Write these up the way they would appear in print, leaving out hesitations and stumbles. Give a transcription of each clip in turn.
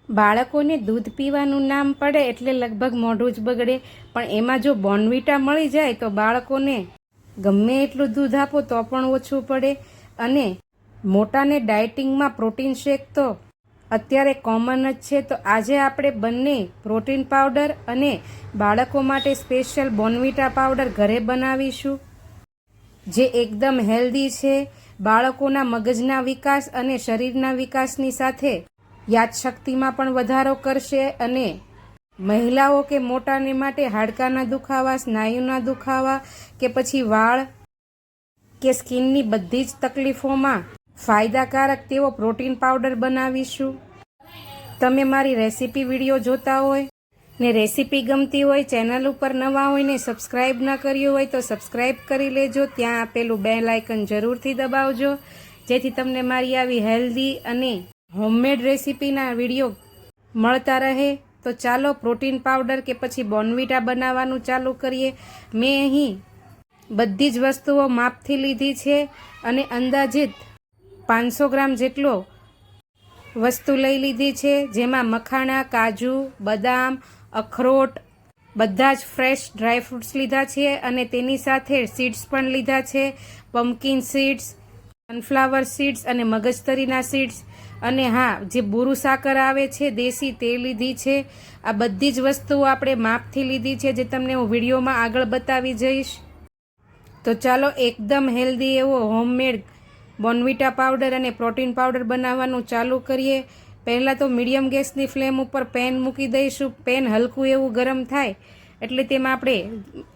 બાળકોને દૂધ પીવાનું નામ પડે એટલે લગભગ મોઢું જ બગડે, પણ એમાં જો બોર્નવિટા મળી જાય તો બાળકોને ગમે એટલું દૂધ આપો તો પણ ઓછું પડે. અને મોટાને ડાયટિંગમાં પ્રોટીન શેક તો અત્યારે કોમન જ છે. તો આજે આપણે બંને પ્રોટીન પાવડર અને બાળકો માટે સ્પેશિયલ બોર્નવિટા પાવડર ઘરે બનાવીશું, જે એકદમ હેલ્ધી છે. બાળકોના મગજના વિકાસ અને શરીરના વિકાસની સાથે યાદશક્તિમાં પણ વધારો કરશે અને મહિલાઓ કે મોટાને માટે હાડકાના દુખાવા, સ્નાયુના દુખાવા કે પછી વાળ કે સ્કિનની બધી જ તકલીફોમાં ફાયદાકારક તેવો પ્રોટીન પાવડર બનાવીશું. તમે મારી રેસીપી વિડીયો જોતા હોય ને રેસીપી ગમતી હોય, ચેનલ ઉપર નવા હોય ને સબસ્ક્રાઈબ ન કર્યું હોય તો સબસ્ક્રાઈબ કરી લેજો. ત્યાં આપેલું બેલ આઇકન જરૂરથી દબાવજો, જેથી તમને મારી આવી હેલ્ધી અને હોમમેડ રેસીપીના વિડીયો મળતા રહે. તો ચાલો પ્રોટીન પાવડર કે પછી બોર્નવિટા બનાવવાનું ચાલુ કરીએ. મેં અહીં બધી જ વસ્તુઓ માપથી લીધી છે અને અંદાજિત 500 ગ્રામ જેટલો વસ્તુ લઈ લીધી છે, જેમાં મખાણા, કાજુ, બદામ, અખરોટ બધા જ ફ્રેશ ડ્રાયફ્રૂટ્સ લીધા છે અને તેની સાથે સીડ્સ પણ લીધા છે, પમ્પકિન સીડ્સ, સનફ્લાવર સીડ્સ અને મગજતરીના સીડ્સ. અને હા, જે બુરુ સાકર આવે છે દેશી, તે લીધી છે. આ બધી જ વસ્તુઓ આપણે માપથી લીધી છે, જે તમને હું વિડીયોમાં આગળ બતાવી જઈશ. તો ચાલો એકદમ હેલ્ધી એવો હોમમેડ બોર્નવિટા પાવડર અને પ્રોટીન પાવડર બનાવવાનું ચાલુ કરીએ. પહેલાં તો મીડિયમ ગેસની ફ્લેમ ઉપર પેન મૂકી દઈશું. પેન હલકું એવું ગરમ થાય એટલે તેમાં આપણે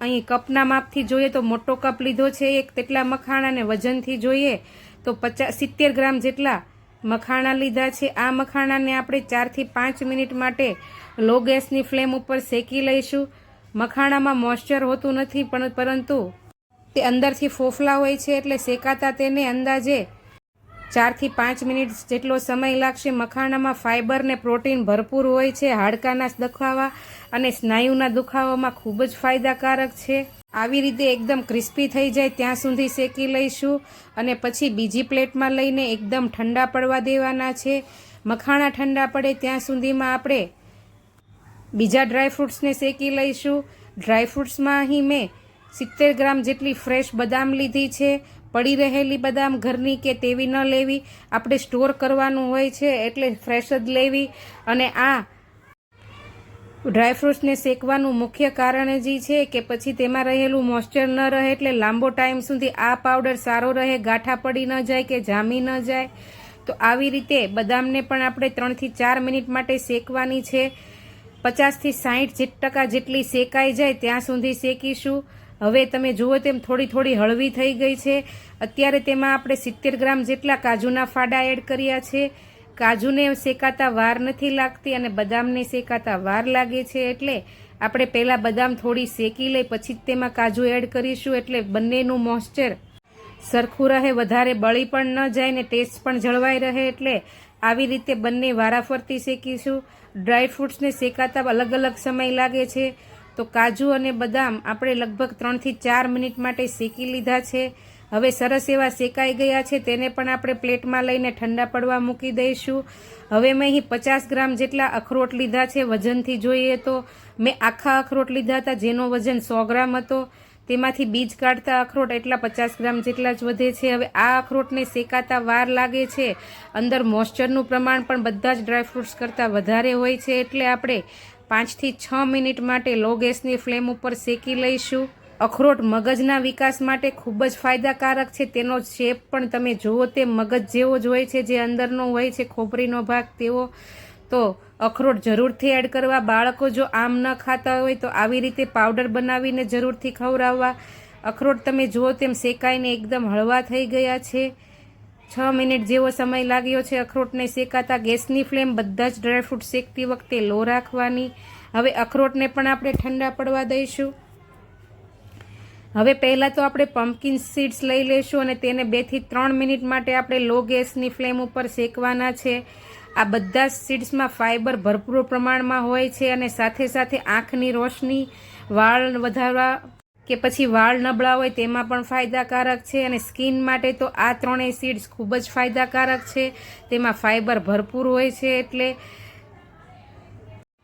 અહીં કપના માપથી જોઈએ તો મોટો કપ લીધો છે એક, તેટલા મખાણાને વજનથી જોઈએ તો 70 ગ્રામ જેટલા મખાણા લીધા છે. આ મખાણાને આપણે 4 થી 5 મિનિટ માટે લો ગેસની ફ્લેમ ઉપર શેકી લઈશું. મખાણામાં મોઇશ્ચર હોતું નથી, પરંતુ તે અંદરથી ફોફલા હોય છે, એટલે શેકાતા તેને અંદાજે 4 થી 5 મિનિટ જેટલો સમય લાગશે. મખાણામાં ફાઇબર ને પ્રોટીન ભરપૂર હોય છે, હાડકાના દુખાવા અને સ્નાયુના દુખાવામાં ખૂબ જ ફાયદાકારક છે. આવી રીતે એકદમ ક્રિસ્પી થઈ જાય ત્યાં સુધી શેકી લઈશું અને પછી બીજી પ્લેટમાં લઈને એકદમ ઠંડા પડવા દેવાના છે. મખાણા ઠંડા પડે ત્યાં સુધીમાં આપણે બીજા ડ્રાયફ્રૂટ્સને શેકી લઈશું. ડ્રાયફ્રૂટ્સમાં અહીં મેં 70 ગ્રામ જેટલી ફ્રેશ બદામ લીધી છે. પડી રહેલી બદામ ઘરની કે તેવી ન લેવી, આપણે સ્ટોર કરવાનું હોય છે એટલે ફ્રેશ જ લેવી. અને આ ડ્રાયફ્રૂટ્સને શેકવાનું મુખ્ય કારણ જ છે કે પછી તેમાં રહેલું મોઇશ્ચર ન રહે, એટલે લાંબો ટાઈમ સુધી આ પાવડર સારો રહે, ગાંઠા પડી ન જાય કે જામી ન જાય. તો આવી રીતે બદામને પણ આપણે 3 થી 4 મિનિટ માટે શેકવાની છે. 50 થી 60% જેટલી શેકાઈ જાય ત્યાં સુધી શેકીશું. હવે તમે જુઓ તેમ થોડી હળવી થઈ ગઈ છે. અત્યારે તેમાં આપણે 70 ગ્રામ જેટલા કાજુના ફાડા એડ કર્યા છે. કાજુને શેકાતા વાર નથી લાગતી અને બદામને શેકાતા વાર લાગે છે, એટલે આપણે પહેલાં બદામ થોડી શેકી લઈ પછી જ તેમાં કાજુ એડ કરીશું, એટલે બંનેનું મોઇશ્ચર સરખું રહે, વધારે બળી પણ ન જાય ને ટેસ્ટ પણ જળવાઈ રહે. એટલે આવી રીતે બંને વારાફરતી શેકીશું. ડ્રાયફ્રૂટ્સને શેકાતા અલગ અલગ સમય લાગે છે. તો કાજુ અને બદામ આપણે લગભગ 3 થી 4 મિનિટ માટે શેકી લીધા છે. હવે સરસ એવા શેકાઈ ગયા છે. તેને પણ આપણે પ્લેટમાં લઈને ઠંડા પડવા મૂકી દઈશું. હવે મેં અહીં 50 ગ્રામ જેટલા અખરોટ લીધા છે. વજનથી જોઈએ તો મેં આખા અખરોટ લીધા હતા, જેનો વજન 100 ગ્રામ હતો. તેમાંથી બીજ કાઢતા અખરોટ એટલા 50 ગ્રામ જેટલા જ વધે છે. હવે આ અખરોટને શેકાતા વાર લાગે છે. અંદર મોઇશ્ચરનું પ્રમાણ પણ બધા જ ડ્રાયફ્રૂટ્સ કરતાં વધારે હોય છે, એટલે આપણે 5 થી 6 મિનિટ માટે લો ગેસની ફ્લેમ ઉપર શેકી લઈશું. અખરોટ મગજના વિકાસ માટે ખૂબ જ ફાયદાકારક છે. તેનો શેપ પણ તમે જુઓ તે મગજ જેવો જ હોય છે, જે અંદરનો હોય છે ખોપરીનો ભાગ તેવો. તો અખરોટ જરૂરથી એડ કરવા. બાળકો જો આમ ન ખાતા હોય તો આવી રીતે પાવડર બનાવીને જરૂરથી ખવડાવવા. અખરોટ તમે જુઓ તેમ શેકાઈને એકદમ હળવા થઈ ગયા છે. 6 મિનિટ જેવો સમય લાગ્યો છે અખરોટને શેકાતા. ગેસની ફ્લેમ બધા જ ડ્રાયફ્રૂટ શેકતી વખતે લો રાખવાની. હવે અખરોટને પણ આપણે ઠંડા પડવા દઈશું. હવે પહેલાં તો આપણે પમ્પકિન સીડ્સ લઈ લઈશું અને તેને 2 થી 3 મિનિટ માટે આપણે લો ગેસની ફ્લેમ ઉપર શેકવાના છે. આ બધા જ સીડ્સમાં ફાઇબર ભરપૂર પ્રમાણમાં હોય છે અને સાથે સાથે આંખની રોશની, વાળ વધારવા કે પછી વાળ નબળા હોય તેમાં પણ ફાયદાકારક છે. અને સ્કિન માટે તો આ ત્રણેય સીડ્સ ખૂબ જ ફાયદાકારક છે. તેમાં ફાઇબર ભરપૂર હોય છે, એટલે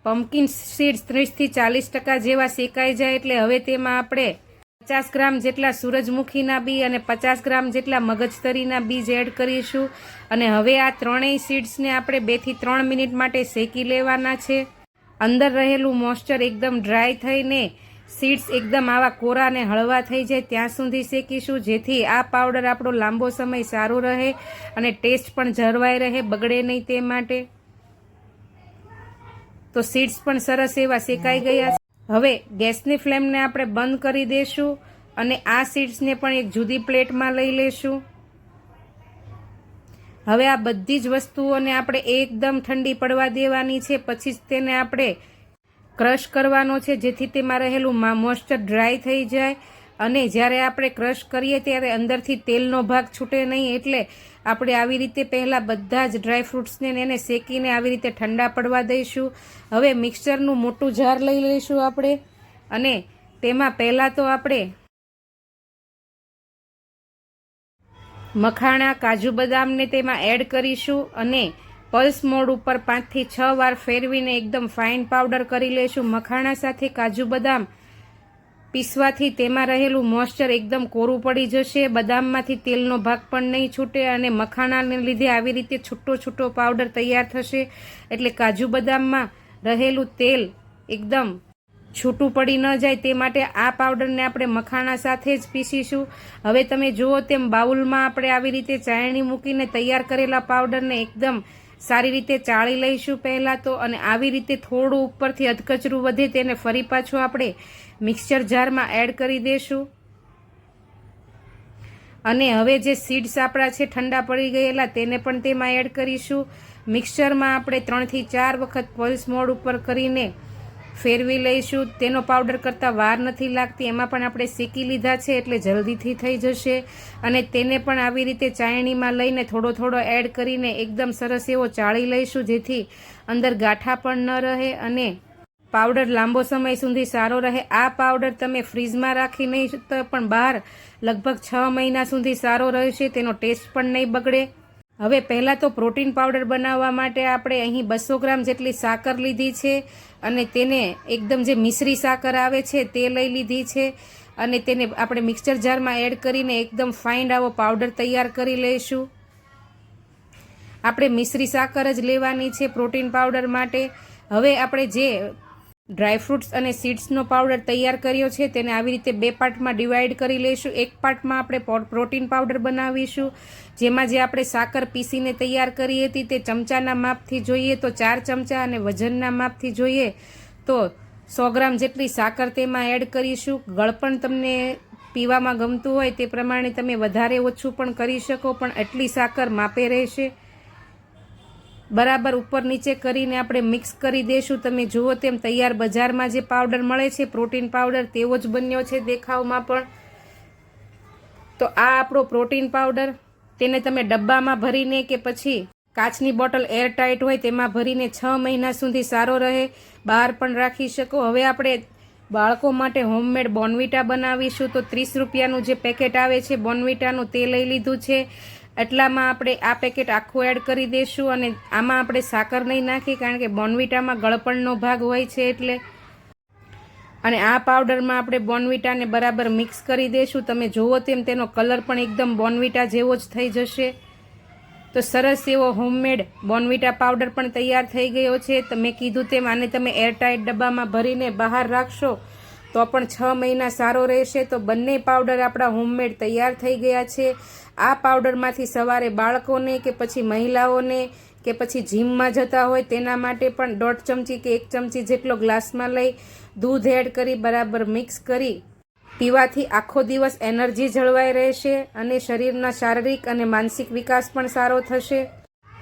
પમ્પકિન સીડ્સ 30થી 40% જેવા શેકાઈ જાય એટલે હવે તેમાં આપણે 50 ગ્રામ જેટલા સૂરજમુખીના બી અને 50 ગ્રામ જેટલા મગજતરીના બીજ એડ કરીશું. અને હવે આ ત્રણેય સીડ્સને આપણે 2 થી 3 મિનિટ માટે શેકી લેવાના છે. અંદર રહેલું મોઇસ્ચર એકદમ ડ્રાય થઈને સીડ્સ એકદમ આવા કોરા અને હળવા થઈ જાય ત્યાં સુધી શેકીશું, જેથી આ પાવડર આપણો લાંબો સમય સારો રહે અને ટેસ્ટ પણ જળવાઈ રહે, બગડે નહીં તે માટે. તો સીડ્સ પણ સરસ એવા શેકાઈ ગયા છે. હવે ગેસની ફ્લેમને આપણે બંધ કરી દઈશું અને આ સીડ્સને પણ એક જુદી પ્લેટમાં લઈ લેશું. હવે આ બધી જ વસ્તુઓને આપણે એકદમ ઠંડી પડવા દેવાની છે. પછી જ તેને આપણે ક્રશ કરવાનો છે, જેથી તેમાં રહેલું મોઇસ્ચર ડ્રાય થઈ જાય. અને જ્યારે આપણે ક્રશ કરીએ ત્યારે અંદરથી તેલનો ભાગ છૂટે નહીં, એટલે આપણે આવી રીતે પહેલાં બધા જ ડ્રાય ફ્રૂટ્સને એને શેકીને આવી રીતે ઠંડા પડવા દઈશું. હવે મિક્સરનું મોટું જાર લઈ લઈશું આપણે અને તેમાં પહેલાં તો આપણે મખાણા, કાજુ બદામને તેમાં એડ કરીશું અને પલ્સ મોડ ઉપર 5 થી 6 વાર ફેરવીને એકદમ ફાઇન પાવડર કરી લઈશું. મખાણા સાથે કાજુ બદામ પીસવાથી તેમાં રહેલું મોઇસ્ચર એકદમ કોરું પડી જશે, બદામમાંથી તેલનો ભાગ પણ નહીં છૂટે અને મખાણાને લીધે આવી રીતે છૂટો છૂટો પાવડર તૈયાર થશે. એટલે કાજુ બદામમાં રહેલું તેલ એકદમ છૂટું પડી ન જાય તે માટે આ પાવડરને આપણે મખાણા સાથે જ પીસીશું. હવે તમે જુઓ તેમ બાઉલમાં આપણે આવી રીતે ચાળણી મૂકીને તૈયાર કરેલા પાવડરને એકદમ સારી રીતે ચાળી લઈશું પહેલાં તો. અને આવી રીતે થોડું ઉપરથી અધકચરું વધે તેને ફરી પાછું આપણે મિક્સચર જારમાં એડ કરી દઈશું. અને હવે જે સીડ્સ આપણા છે ઠંડા પડી ગયેલા તેને પણ તેમાં એડ કરીશું. મિક્સચરમાં આપણે 3 થી 4 વખત પલ્સ મોડ ઉપર કરીને ફેરવી લઈશું. તેનો પાવડર કરતાં વાર નથી લાગતી, એમાં પણ આપણે શેકી લીધા છે એટલે જલ્દીથી થઈ જશે. અને તેને પણ આવી રીતે ચાળણીમાં લઈને થોડો થોડો એડ કરીને એકદમ સરસ એવો ચાળી લઈશું, જેથી અંદર ગાંઠા પણ ન રહે અને પાવડર લાંબો સમય સુધી સારો રહે. આ પાવડર તમે ફ્રીજમાં રાખી નહીં તો પણ બહાર લગભગ 6 મહિના સુધી સારો રહેશે, તેનો ટેસ્ટ પણ નહીં બગડે. હવે પહેલાં તો પ્રોટીન પાવડર બનાવવા માટે આપણે અહીં 200 ગ્રામ જેટલી સાકર લીધી છે અને તેને એકદમ જે મિશ્રી સાકર આવે છે તે લઈ લીધી છે અને તેને આપણે મિક્સચર જારમાં એડ કરીને એકદમ ફાઇન આવો પાવડર તૈયાર કરી લઈશું. આપણે મિશ્રી સાકર જ લેવાની છે પ્રોટીન પાવડર માટે. હવે આપણે જે ડ્રાયફ્રૂટ્સ અને સીડ્સનો પાવડર તૈયાર કર્યો છે તેને આવી રીતે 2 પાર્ટમાં ડિવાઈડ કરી લઈશું. એક પાર્ટમાં આપણે પ્રોટીન પાવડર બનાવીશું, જેમાં જે આપણે સાકર પીસીને તૈયાર કરી હતી તે ચમચાના માપથી જોઈએ તો 4 ચમચા અને વજનના માપથી જોઈએ તો 100 ગ્રામ જેટલી સાકર તેમાં એડ કરીશું. ગળપણ તમને પીવામાં ગમતું હોય તે પ્રમાણે તમે વધારે ઓછું પણ કરી શકો, પણ એટલી સાકર માપે રહેશે. બરાબર ઉપર નીચે કરીને આપણે મિક્સ કરી દઈશું. તમે જુઓ તેમ તૈયાર બજારમાં જે પાવડર મળે છે પ્રોટીન પાવડર તેવો જ બન્યો છે દેખાવમાં પણ. તો આ આપણો પ્રોટીન પાવડર, તેને તમે ડબ્બામાં ભરીને કે પછી કાચની બોટલ એરટાઇટ હોય તેમાં ભરીને 6 મહિના સુધી સારો રહે, બહાર પણ રાખી શકો. હવે આપણે બાળકો માટે હોમમેડ બોર્નવિટા બનાવીશું. તો 30 રૂપિયાનું જે પેકેટ આવે છે બોર્નવિટાનું તે લઈ લીધું છે. એટલામાં આપણે આ પેકેટ આખું એડ કરી દઈશું અને આમાં આપણે સાકર નહીં નાખીએ, કારણ કે બોર્નવિટામાં ગળપણનો ભાગ હોય છે એટલે. અને આ પાવડરમાં આપણે બોર્નવિટાને બરાબર મિક્સ કરી દઈશું. તમે જુઓ તેમ તેનો કલર પણ એકદમ બોર્નવિટા જેવો જ થઈ જશે. તો સરસ એવો હોમમેડ બોર્નવિટા પાવડર પણ તૈયાર થઈ ગયો છે. તમે કીધું તેમ આને તમે એરટાઇટ ડબ્બામાં ભરીને બહાર રાખશો તો પણ 6 મહિના સારો રહેશે. તો બંને પાવડર આપણા હોમમેડ તૈયાર થઈ ગયા છે. આ પાવડરમાંથી સવારે બાળકોને કે પછી મહિલાઓને કે પછી જીમમાં જતા હોય તેના માટે પણ 1.5 ચમચી કે 1 ચમચી જેટલો ગ્લાસમાં લઈ દૂધ એડ કરી બરાબર મિક્સ કરી પીવાથી આખો દિવસ એનર્જી જળવાઈ રહેશે અને શરીરના શારીરિક અને માનસિક વિકાસ પણ સારો થશે.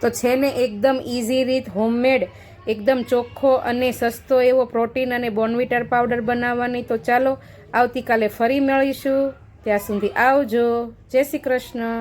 તો છે ને એકદમ ઇઝી રીત, હોમમેડ, એકદમ ચોખ્ખો અને સસ્તો એવો પ્રોટીન અને બોર્નવિટા પાવડર બનાવવાની. તો ચાલો આવતીકાલે ફરી મળીશું. ત્યાં સુધી આવજો. જય શ્રી કૃષ્ણ.